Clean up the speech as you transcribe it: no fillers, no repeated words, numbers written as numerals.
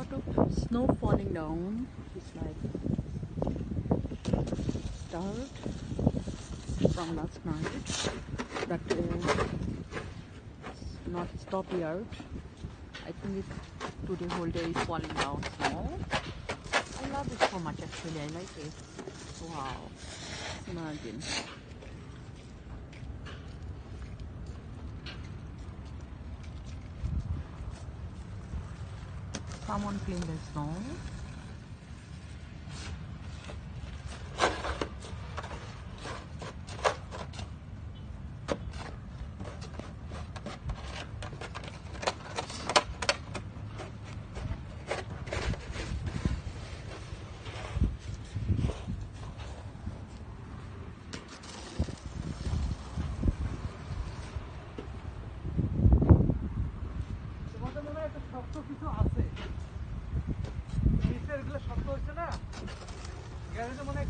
lot of snow falling down. It's like start from last night, but it's not stop yet. I think it's today whole day is falling down snow. I love it so much actually. I like it. Wow. Imagine. Someone clean the snow. কিছু আছে নিচের গুলো শক্ত হচ্ছে না গ্যারেজে মনে হয়